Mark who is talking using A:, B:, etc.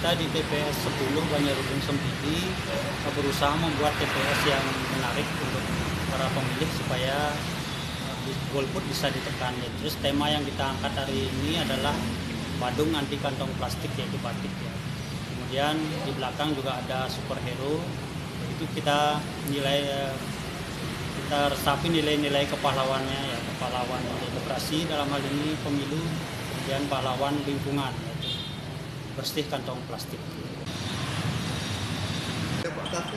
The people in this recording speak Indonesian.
A: kita di TPS 10 Banjarudin Sempidi berusaha membuat TPS yang menarik untuk para pemilih supaya golput bisa ditekan. Terus tema yang kita angkat hari ini adalah Badung anti kantong plastik, yaitu batik ya. Kemudian di belakang juga ada superhero. Itu kita resapi nilai-nilai kepahlawannya ya, kepahlawan demokrasi dalam hal ini pemilu, kemudian pahlawan lingkungan yaitu bersih kantong plastik.
B: Pak Taufik,